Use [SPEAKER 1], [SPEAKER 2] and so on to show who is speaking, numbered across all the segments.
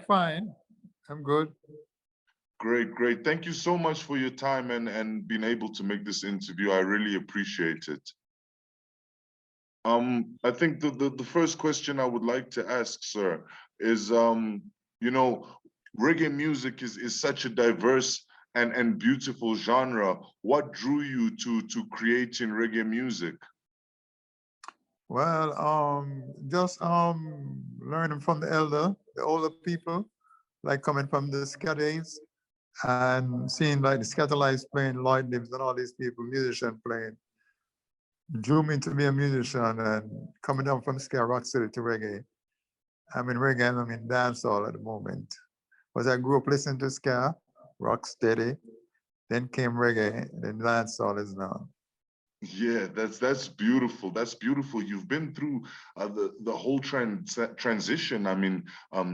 [SPEAKER 1] fine. I'm good.
[SPEAKER 2] Great, great. Thank you so much for your time and being able to make this interview. I really appreciate it. I think the first question I would like to ask, sir, is you know, reggae music is such a diverse and beautiful genre. What drew you to creating reggae music?
[SPEAKER 1] Well, just learning from the older people, like coming from the ska days and seeing like the Skatalites playing, Lloyd Knibb and all these people, musicians playing, drew me to be a musician and coming down from ska, rock city to reggae. I'm in reggae and I'm in dancehall at the moment. But I grew up listening to ska, rock steady, then came reggae, then dancehall is now.
[SPEAKER 2] Yeah, that's beautiful. That's beautiful. You've been through the whole transition. I mean,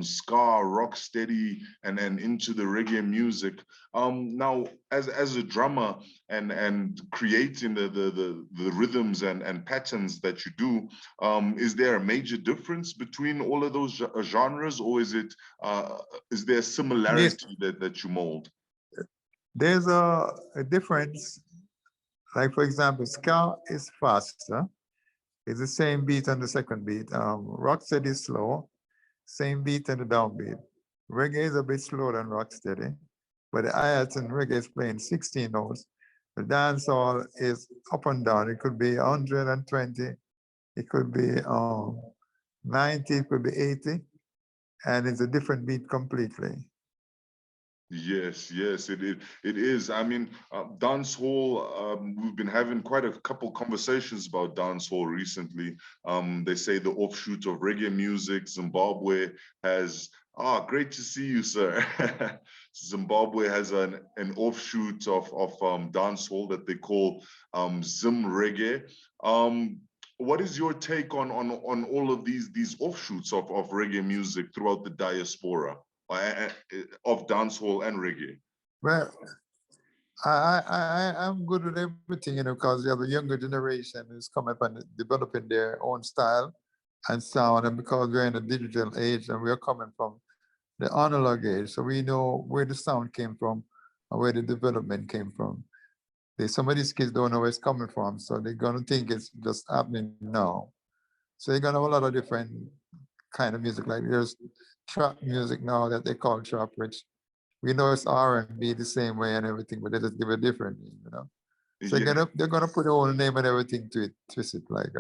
[SPEAKER 2] ska, rock steady, and into the reggae music. Now, as a drummer and creating the rhythms and patterns that you do, is there a major difference between all of those genres, or is there a
[SPEAKER 1] Yes,
[SPEAKER 2] similarity that you mold?
[SPEAKER 1] there's a difference. Like for example, ska is faster. It's the same beat on the second beat. Rocksteady is slow, same beat and the downbeat. Reggae is a bit slower than rocksteady, but the hi-hats in reggae is playing 16 notes. The dancehall is up and down. It could be 120, it could be 90, it could be 80, and it's a different beat completely.
[SPEAKER 2] Yes, yes, it is. I mean, dancehall, we've been having quite a couple conversations about dancehall recently. They say the offshoot of reggae music, Zimbabwe has, great to see you, sir. Zimbabwe has an offshoot of dancehall that they call Zim reggae. What is your take on all of these offshoots of reggae music throughout the diaspora? Of dancehall and reggae?
[SPEAKER 1] Well, I'm good with everything, because you have a younger generation who's coming up and developing their own style and sound. And because we're in a digital age and we're coming from the analog age, so we know where the sound came from and where the development came from. Some of these kids don't know where it's coming from, so they're gonna think it's just happening now. So you're gonna have a lot of different kind of music. Like there's trap music now that they call trap, which we know it's R&B the same way and everything, but they just give it a different name. So
[SPEAKER 2] Yeah.
[SPEAKER 1] they're gonna put their own name and everything to it, twist it like.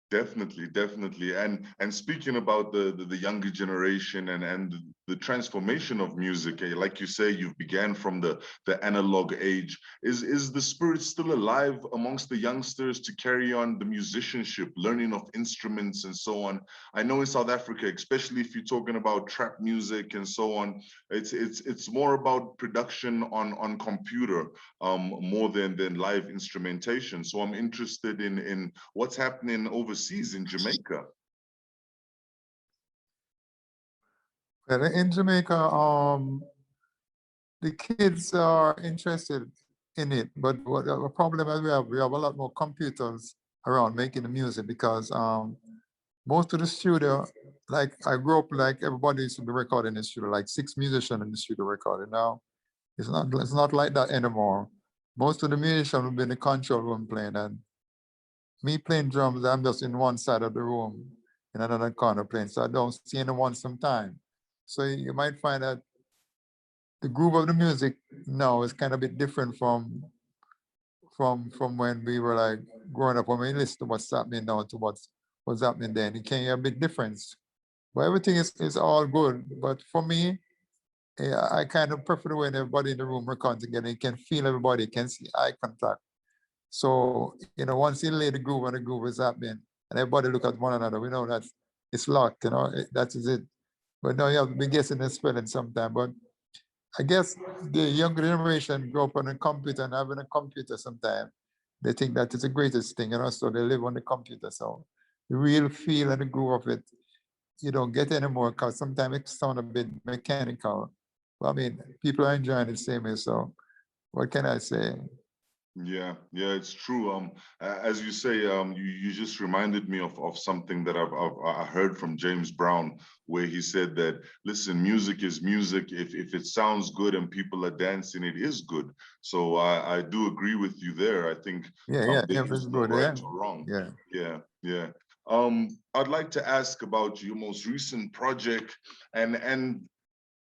[SPEAKER 2] Definitely, definitely. And speaking about the younger generation and the transformation of music, like you say, you've began from the analog age. Is the spirit still alive amongst the youngsters to carry on the musicianship, learning of instruments and so on? I know in South Africa, especially if you're talking about trap music and so on, it's more about production on computer, more than live instrumentation. So I'm interested in what's happening overseas in Jamaica.
[SPEAKER 1] Well, in Jamaica, the kids are interested in it, but what the problem is we have a lot more computers around making the music because most of the studio, like I grew up like everybody used to be recording in the studio, like 6 musicians in the studio recording. Now it's not like that anymore. Most of the musicians will be in the control room playing, and me playing drums, I'm just in one side of the room in another corner playing, so I don't see anyone sometime. So you might find that the groove of the music now is kind of a bit different from when we were like growing up. When we listen to what's happening now to what's happening then, it can be a bit difference. But everything is all good. But for me, I kind of prefer the way everybody in the room record together. You can feel everybody, you can see eye contact. So, once you lay the groove and the groove is happening and everybody look at one another, we know that it's locked, that is it. But now you have to be guessing and spelling sometime. But I guess the younger generation grow up on a computer and having a computer sometime. They think that is the greatest thing, so they live on the computer. So the real feel and the groove of it, you don't get anymore because sometimes it sounds a bit mechanical. But I mean, people are enjoying it the same way. So what can I say?
[SPEAKER 2] Yeah, yeah, it's true. As you say, you just reminded me of something that I heard from James Brown, where he said that, listen, music is music. If it sounds good and people are dancing, it is good. So I do agree with you there. I think
[SPEAKER 1] Yeah,
[SPEAKER 2] there
[SPEAKER 1] if it's
[SPEAKER 2] is no
[SPEAKER 1] good,
[SPEAKER 2] right
[SPEAKER 1] yeah.
[SPEAKER 2] or wrong.
[SPEAKER 1] Yeah.
[SPEAKER 2] Yeah, yeah. I'd like to ask about your most recent project and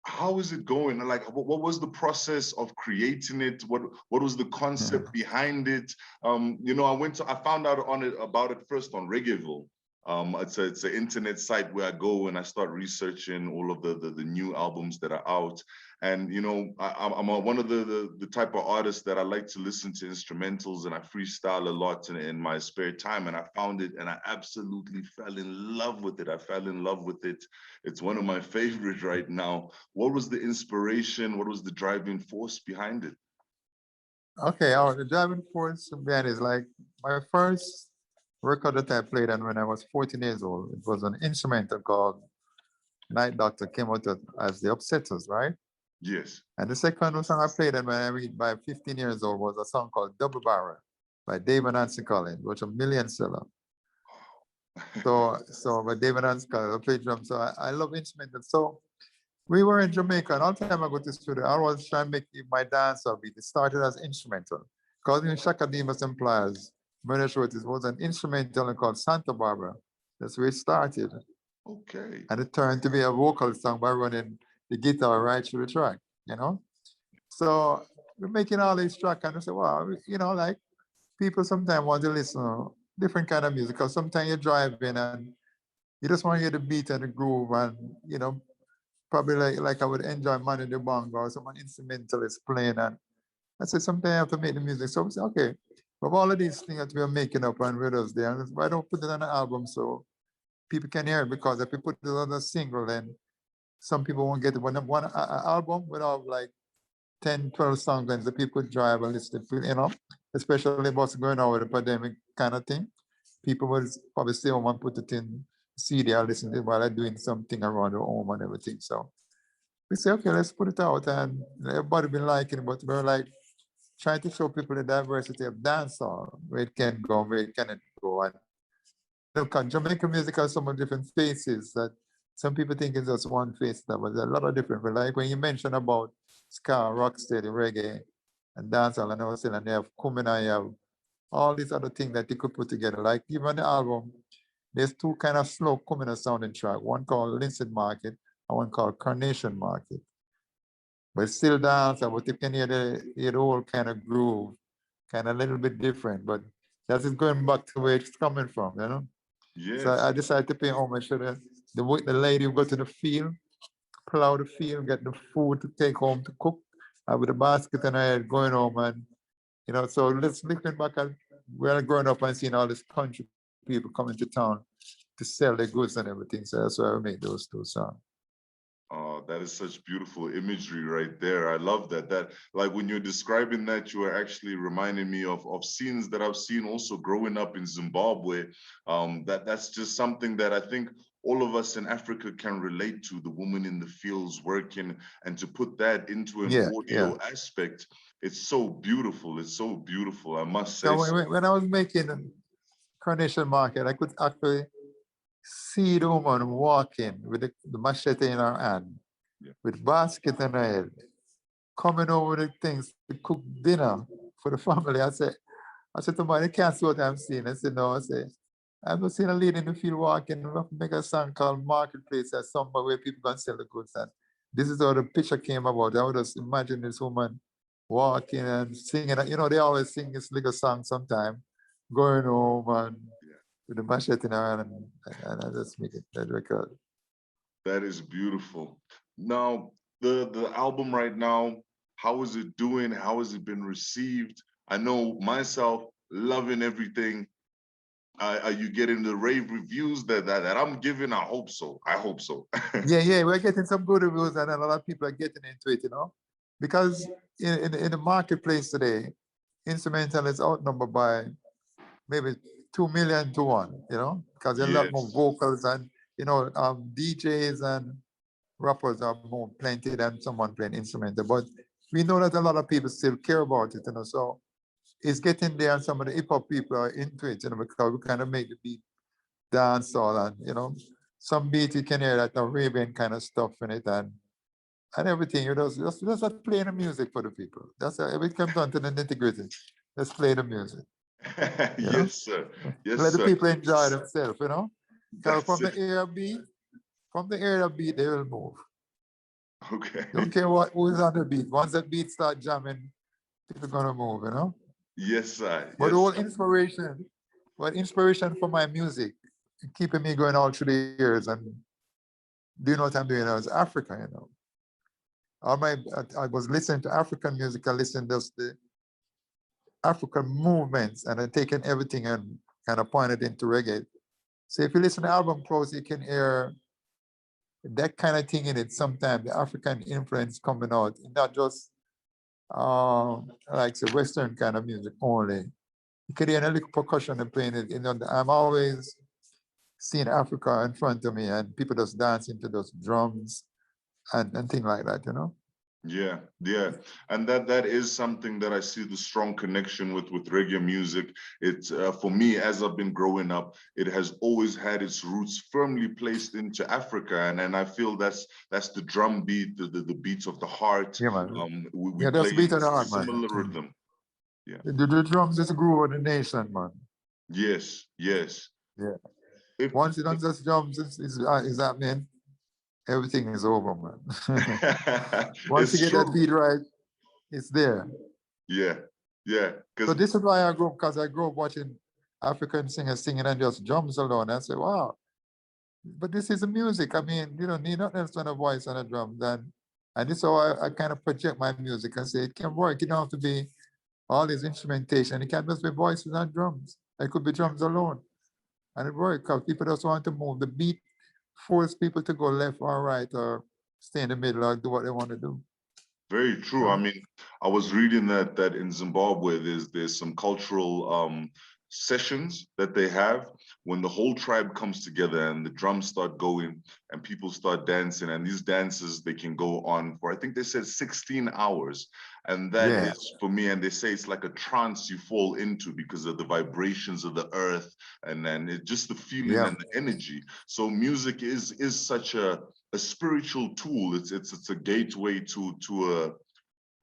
[SPEAKER 2] how is it going? Like, what was the process of creating it? What was the
[SPEAKER 1] Yeah.
[SPEAKER 2] concept behind it? I found out about it first on Reggaeville. It's an internet site where I go and I start researching all of the new albums that are out. And one of the type of artists that I like to listen to instrumentals, and I freestyle a lot in my spare time. And I found it, and I absolutely fell in love with it. I fell in love with it. It's one of my favorites right now. What was the inspiration? What was the driving force behind it?
[SPEAKER 1] Okay, the driving force band is like my first record that I played and when I was 14 years old. It was an instrumental called Night Doctor, came out as the Upsetters, right?
[SPEAKER 2] Yes.
[SPEAKER 1] And the second song I played and when I was by 15 years old was a song called Double Barrel by Dave and Ansell Collins, which was a million seller. So by Dave and Ansell Collins, I played drums. So I love instrumentals. So we were in Jamaica, and all the time I go to the studio, I always try and make my dance or beat. It started as instrumental. Because in Shaka Demus and Pliers, Murder Short, it was an instrumental called Santa Barbara. That's where it started.
[SPEAKER 2] Okay.
[SPEAKER 1] And it turned to be a vocal song by running the guitar right through the track, you know? So we're making all these tracks, and I say, wow, like people sometimes want to listen to different kind of music. Because sometimes you're driving and you just want to hear the beat and the groove and, probably like I would enjoy Manu the Bongo or some instrumentalist playing. And I said, sometimes I have to make the music. So we said, okay, but all of these things that we are making up and with us there, why don't put it on an album so people can hear it? Because if we put it on a single, then some people won't get it. When one album would have like 10, 12 songs, and the people drive and listen to, especially what's going on with the pandemic kind of thing. People would probably stay home and put it in CD or listen to it while they're doing something around their home and everything. So we say, okay, let's put it out. And everybody been liking it, but we're like trying to show people the diversity of dancehall, where it can go, where it cannot go. And Jamaican music has so many different faces that some people think it's just one face, but there's a lot of different. But like when you mention about ska, rocksteady, reggae, and dancehall, and also, and you have kumina, you have all these other things that you could put together. Like even the album, there's two kind of slow kumina sounding track, one called Linson Market and one called Carnation Market. But still dance, but you can hear the whole kind of groove, kind of a little bit different, but that's just going back to where it's coming from. So
[SPEAKER 2] Yes.
[SPEAKER 1] I decided to pay homage to the lady who go to the field, plow the field, get the food to take home to cook, with a basket and I had going home so let's looking back at where growing up and seeing all these country people coming to town to sell their goods and everything. So that's why I made those two songs.
[SPEAKER 2] Oh, that is such beautiful imagery right there. I love that. That, like, when you're describing that, you are actually reminding me of scenes that I've seen also growing up in Zimbabwe. That's just something that I think all of us in Africa can relate to, the woman in the fields working, and to put that into an
[SPEAKER 1] Yeah.
[SPEAKER 2] audio aspect, it's so beautiful. It's so beautiful, I must say
[SPEAKER 1] So
[SPEAKER 2] so.
[SPEAKER 1] when I was making Carnation Market, I could actually see the woman walking with the machete in her hand,
[SPEAKER 2] Yeah.
[SPEAKER 1] with basket in her head, coming over the things to cook dinner for the family. I said to my, I can't see what I'm seeing. I said, no, I said, I've not seen a lady in the field walking. We have to make a song called Marketplace at somewhere where people can sell the goods. And this is how the picture came about. I would just imagine this woman walking and singing. They always sing this little song sometime, going home and with the machete in her hand, and I just make it that record.
[SPEAKER 2] That is beautiful. Now, the album right now, how is it doing? How has it been received? I know myself loving everything. Are you getting the rave reviews that I'm giving? I hope so. I hope so.
[SPEAKER 1] Yeah, we're getting some good reviews, and a lot of people are getting into it. Because in the marketplace today, instrumental is outnumbered by maybe 2 million to 1, because there are a lot more
[SPEAKER 2] Yes.
[SPEAKER 1] vocals and DJs and rappers are more plenty than someone playing instrumental. But we know that a lot of people still care about it. So it's getting there, and some of the hip hop people are into it, because we kind of make the beat dance all, and some beat you can hear that Arabian kind of stuff in it, and everything. Just like playing the music for the people. That's how it comes down to the nitty gritty. Let's play the music.
[SPEAKER 2] Yes, sir. Yes,
[SPEAKER 1] Let the
[SPEAKER 2] sir.
[SPEAKER 1] people enjoy themselves. Because
[SPEAKER 2] That's
[SPEAKER 1] from
[SPEAKER 2] it.
[SPEAKER 1] the area beat, they will move.
[SPEAKER 2] Okay.
[SPEAKER 1] Don't care who's on the beat. Once the beat start jamming, people gonna move.
[SPEAKER 2] Yes, sir.
[SPEAKER 1] But the
[SPEAKER 2] Yes,
[SPEAKER 1] whole
[SPEAKER 2] sir.
[SPEAKER 1] inspiration for my music, keeping me going all through the years and doing what I'm doing now is Africa. I was listening to African music. I listened to the African movements, and I taken everything and kind of pointed into reggae. So if you listen to album close, you can hear that kind of thing in it. Sometimes the African influence coming out, not just like the Western kind of music only. You can hear a little percussion and playing it. I'm always seeing Africa in front of me, and people just dancing to those drums and things like that.
[SPEAKER 2] Yeah, yeah, and that is something that I see the strong connection with reggae music. It's for me, as I've been growing up, it has always had its roots firmly placed into Africa, and I feel that's the drum beat, the beats of the heart.
[SPEAKER 1] Yeah, man.
[SPEAKER 2] We
[SPEAKER 1] Yeah, that's
[SPEAKER 2] play
[SPEAKER 1] beat of the heart, man.
[SPEAKER 2] similar rhythm. Yeah.
[SPEAKER 1] The drums is the groove of the nation, man.
[SPEAKER 2] Yes, yes.
[SPEAKER 1] Yeah.
[SPEAKER 2] If,
[SPEAKER 1] Once you don't just drums is happening, everything is over, man. Once you
[SPEAKER 2] it's
[SPEAKER 1] get that
[SPEAKER 2] true.
[SPEAKER 1] beat right, it's there.
[SPEAKER 2] Yeah, yeah.
[SPEAKER 1] So
[SPEAKER 2] Because
[SPEAKER 1] this is why because I grew up watching African singers singing and just drums alone. I say, wow, but this is the music. I mean, you don't need nothing else than a voice and a drum. And this is how I kind of project my music. I say it can work. You don't have to be all this instrumentation. It can just be voices and drums. It could be drums alone. And it works because people just want to move. The beat force people to go left or right or stay in the middle or do what they want to do.
[SPEAKER 2] very true. I mean, I was reading that in Zimbabwe, there's some cultural sessions that they have when the whole tribe comes together and the drums start going and people start dancing. And these dances, they can go on for, I think they said 16 hours. And that
[SPEAKER 1] Yeah.
[SPEAKER 2] is for me, and they say it's like a trance you fall into because of the vibrations of the earth and then just the feeling
[SPEAKER 1] Yeah.
[SPEAKER 2] and the energy. So music is such a spiritual tool. It's a gateway to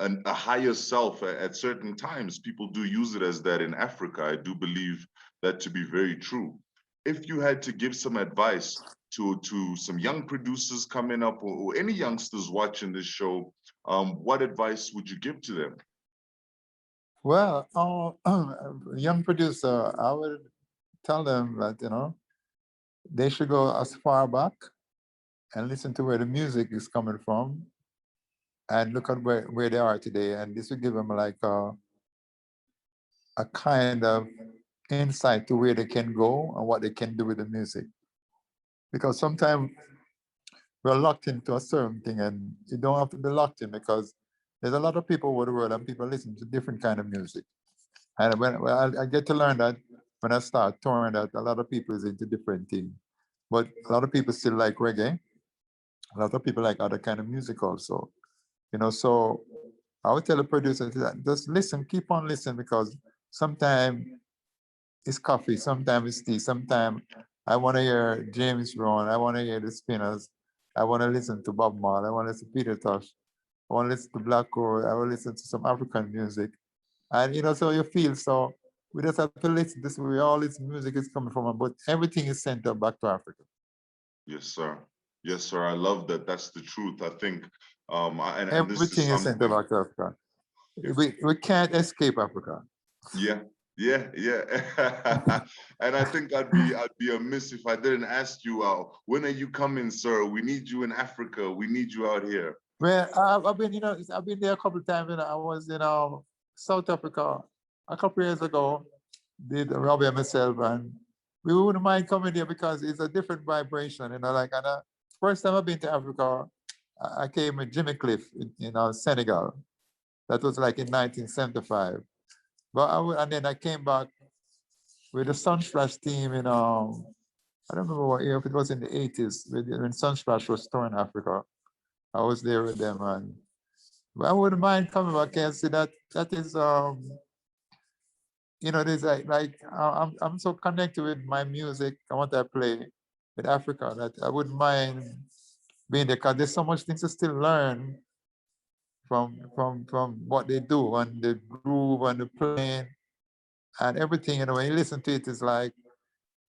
[SPEAKER 2] a higher self at certain times. People do use it as that in Africa. I do believe that to be very true. If you had to give some advice to some young producers coming up or any youngsters watching this show, what advice would you give to them?
[SPEAKER 1] Well, young producer, I would tell them that, they should go as far back and listen to where the music is coming from and look at where they are today. And this will give them like a kind of insight to where they can go and what they can do with the music. Because sometimes we're locked into a certain thing, and you don't have to be locked in because there's a lot of people over the world and people listen to different kind of music. And when I get to learn that when I start touring, that a lot of people is into different things. But a lot of people still like reggae. A lot of people like other kind of music also. So I would tell the producer that just listen, keep on listening, because sometimes it's coffee, sometimes it's tea, sometimes I want to hear James Brown, I want to hear the Spinners, I want to listen to Bob Marley, I want to listen to Peter Tosh, I want to listen to Black Core, I want to listen to some African music. And so you feel, so we just have to listen to where all this music is coming from, but everything is sent back to Africa.
[SPEAKER 2] Yes, sir. Yes, sir. I love that. That's the truth. I think, and this is
[SPEAKER 1] Everything is sent
[SPEAKER 2] something.
[SPEAKER 1] back to Africa. We can't escape Africa.
[SPEAKER 2] Yeah, yeah, yeah. And I think I'd be amiss if I didn't ask you, when are you coming, sir? We need you in Africa. We need you out here.
[SPEAKER 1] Well, I've been there a couple of times. I was in South Africa a couple of years ago. Did Robbie and myself, and we wouldn't mind coming there because it's a different vibration. First time I've been to Africa, I came with Jimmy Cliff in Senegal. That was like in 1975. And then I came back with the Sunsplash team I don't remember what year, if it was in the 80s, when Sunsplash was touring Africa. I was there with them, and I wouldn't mind coming back and see that is you know, there's I'm so connected with my music and what I play with Africa that I wouldn't mind being there because there's so much things to still learn from what they do and the groove and the playing and everything. You know, when you listen to it, it's like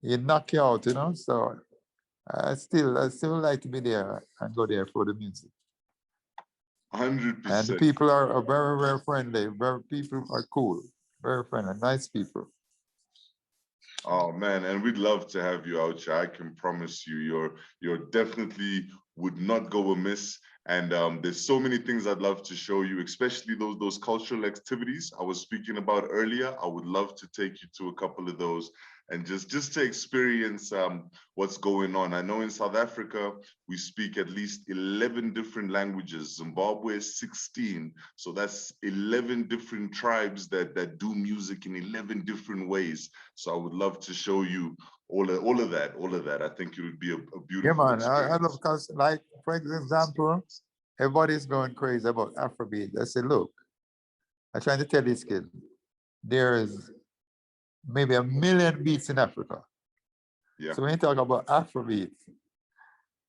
[SPEAKER 1] it knock you out. You know, so I still like to be there and go there for the music. And the
[SPEAKER 2] 100%.
[SPEAKER 1] people are very, very friendly. Very people are cool, very friendly, nice people.
[SPEAKER 2] Oh man, and we'd love to have you out here. I can promise you, you're definitely would not go amiss. And there's so many things I'd love to show you, especially those cultural activities I was speaking about earlier. I would love to take you to a couple of those and just to experience what's going on. I know in South Africa we speak at least 11 different languages. Zimbabwe is 16, so that's 11 different tribes that do music in 11 different ways. So I would love to show you all of that. I think it would be a
[SPEAKER 1] Yeah,
[SPEAKER 2] beautiful
[SPEAKER 1] man. I love
[SPEAKER 2] experience.
[SPEAKER 1] because, like, for example, everybody's going crazy about Afrobeat. I said, look, I'm trying to tell these kids, there is maybe a million beats in Africa.
[SPEAKER 2] Yeah,
[SPEAKER 1] So when you talk about Afrobeat,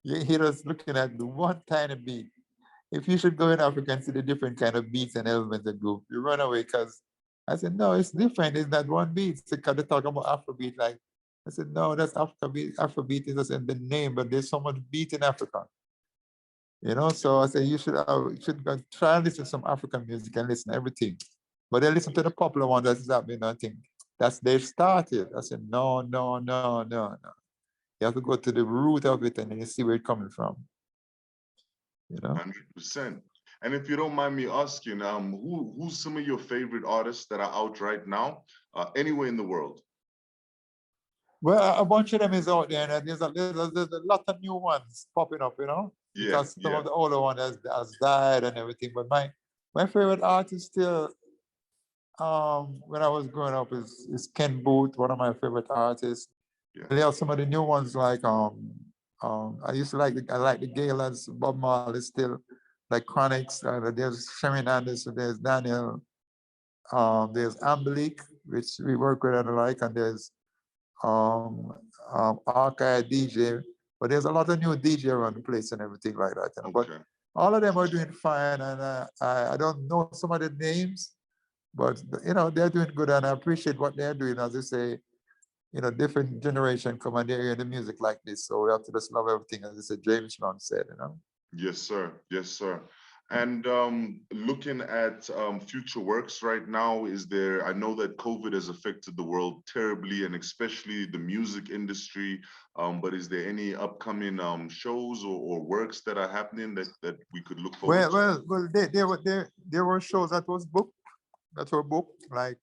[SPEAKER 1] you hear us looking at the one tiny beat. If you should go in Africa and see the different kind of beats and elements and group, you run away because I said, no, it's different. It's not one beat. Because they talk about Afrobeat, like I said, no, that's Afrobeat. Afrobeat is just in the name, but there's so much beat in Africa. You know, so I said you should go try and listen to some African music and listen to everything. But then listen to the popular one that's happening. I think that's they've started. I said, no, no, no, no, no. You have to go to the root of it and then you see where it's coming from. You know?
[SPEAKER 2] 100%. And if you don't mind me asking, who's some of your favorite artists that are out right now, anywhere in the world?
[SPEAKER 1] Well, a bunch of them is out there, and there's a lot of new ones popping up, you know,
[SPEAKER 2] Yeah,
[SPEAKER 1] because some
[SPEAKER 2] yeah.
[SPEAKER 1] of the older one has died and everything. But my favorite artist still, when I was growing up, is Ken Booth, one of my favorite artists.
[SPEAKER 2] Yeah.
[SPEAKER 1] And there are some of the new ones like I used to like the Gaylords, Bob Marley still, like Chronics. There's Sherman Anderson, there's Daniel, there's Ambalik, which we work with and I like, and there's um, archive DJ. But there's a lot of new DJ around the place and everything like that. You know? But
[SPEAKER 2] Okay.
[SPEAKER 1] all of them are doing fine, and I don't know some of the names, but you know they're doing good, and I appreciate what they're doing. As I say, you know, different generation come and they hear the music like this, so we have to just love everything, as I said, James Brown said, you know.
[SPEAKER 2] Yes, sir. Yes, sir. And looking at future works right now, I know that COVID has affected the world terribly and especially the music industry. But is there any upcoming shows or works that are happening that we could look forward
[SPEAKER 1] Well,
[SPEAKER 2] to?
[SPEAKER 1] there were shows that were booked like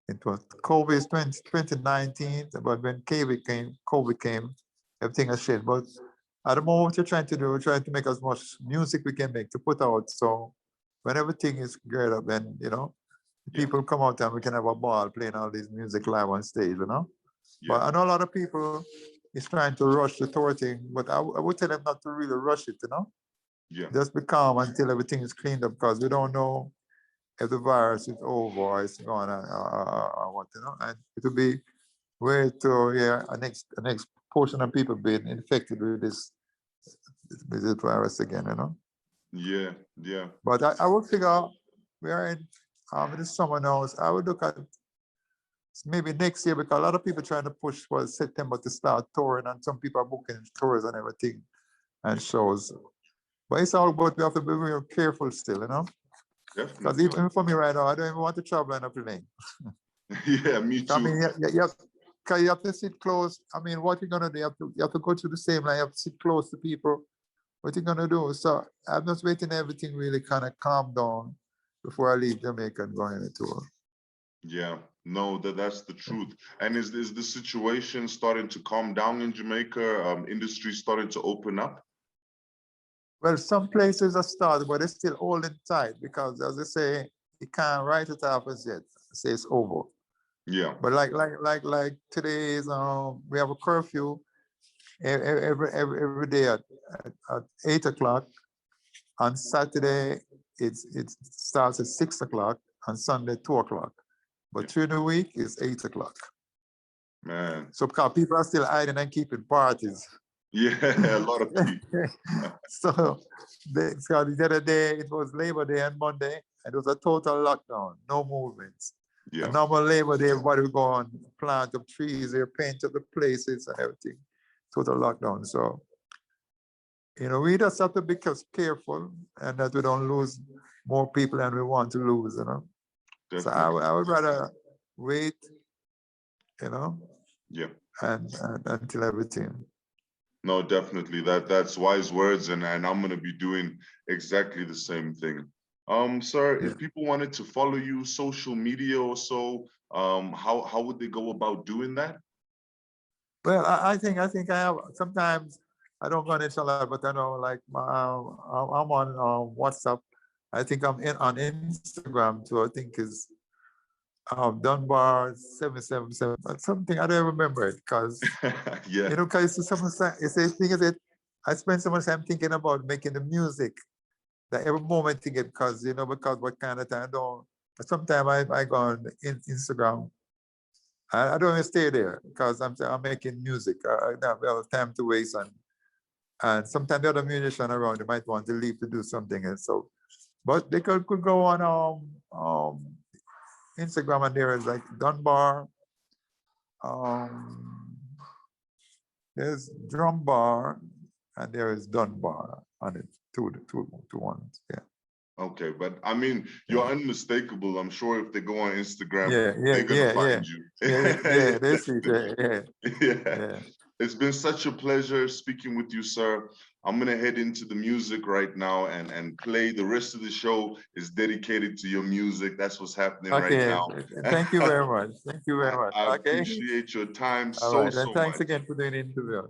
[SPEAKER 1] it was COVID 2019, but when COVID came, everything has changed. But at the moment, what we're trying to do, we're trying to make as much music we can make to put out. So when everything is geared up, then, you know,
[SPEAKER 2] Yeah,
[SPEAKER 1] people come out and we can have a ball playing all these music live on stage, you know. But
[SPEAKER 2] yeah,
[SPEAKER 1] I know a lot of people is trying to rush the tour thing, but I would tell them not to really rush it, you know.
[SPEAKER 2] yeah,
[SPEAKER 1] Just be calm until everything is cleaned up because we don't know if the virus is over or it's gone or what, you know. And it will be way to a next portion of people being infected with this virus again, you know.
[SPEAKER 2] yeah, yeah,
[SPEAKER 1] But I would figure we are in this summer now. So I would look at maybe next year because a lot of people trying to push for September to start touring, and some people are booking tours and everything and shows. But it's all about we have to be real careful still, you know. Because
[SPEAKER 2] definitely.
[SPEAKER 1] even for me right now, I don't even want to travel on a plane.
[SPEAKER 2] Yeah, me
[SPEAKER 1] I
[SPEAKER 2] too.
[SPEAKER 1] mean, cause you have to sit close. I mean, what you're gonna do? You have to go through the same line. You have to sit close to people. What you gonna do? So I'm just waiting everything really kind of calm down before I leave Jamaica and go on a tour.
[SPEAKER 2] Yeah, no, that's the truth. And is the situation starting to calm down in Jamaica? Industry starting to open up?
[SPEAKER 1] Well, some places are started, but they're still holding tight because, as I say, you can't write it off as yet. Say it's over.
[SPEAKER 2] Yeah,
[SPEAKER 1] But like today is we have a curfew every day at 8 o'clock. On Saturday, it starts at 6 o'clock. On Sunday, 2 o'clock. But during the week, it's 8 o'clock.
[SPEAKER 2] Man.
[SPEAKER 1] So because people are still hiding and keeping parties.
[SPEAKER 2] Yeah, a lot of people.
[SPEAKER 1] So the other day, it was Labor Day on Monday, and it was a total lockdown, no movements.
[SPEAKER 2] Yeah.
[SPEAKER 1] A normal Labor Day, everybody would go and plant up trees, they paint up the places and everything. Total lockdown. So, you know, we just have to be careful and that we don't lose more people than we want to lose, you know.
[SPEAKER 2] Definitely.
[SPEAKER 1] So I would rather wait, you know,
[SPEAKER 2] yeah,
[SPEAKER 1] and until everything.
[SPEAKER 2] No, definitely. That's wise words, and I'm gonna be doing exactly the same thing. Sir, if people wanted to follow you, social media or so, how would they go about doing that?
[SPEAKER 1] Well, I think I have sometimes I don't go on it a lot, but I know like I'm on WhatsApp. I think I'm on Instagram too. I think is Dunbar 777 something. I don't remember it because
[SPEAKER 2] yeah,
[SPEAKER 1] you know, because it's a thing is that I spend so much time thinking about making the music that every moment thinking because you know because what kind of time I don't. Sometimes I go on Instagram. I don't even stay there because I'm making music. I don't have time to waste and sometimes the other musician around they might want to leave to do something and so, but they could go on Instagram and there is like Dunbar. There's drum bar and there is Dunbar on it. Two ones. Yeah.
[SPEAKER 2] Okay, but I mean, you're unmistakable. I'm sure if they go on Instagram,
[SPEAKER 1] they're
[SPEAKER 2] gonna find you.
[SPEAKER 1] They see that.
[SPEAKER 2] Yeah. It's been such a pleasure speaking with you, sir. I'm gonna head into the music right now and play. The rest of the show is dedicated to your music. That's what's happening right now.
[SPEAKER 1] Thank you very much. Thank you very much.
[SPEAKER 2] I
[SPEAKER 1] Okay.
[SPEAKER 2] appreciate your time
[SPEAKER 1] All
[SPEAKER 2] so
[SPEAKER 1] right. And thanks
[SPEAKER 2] much.
[SPEAKER 1] again for doing the interview.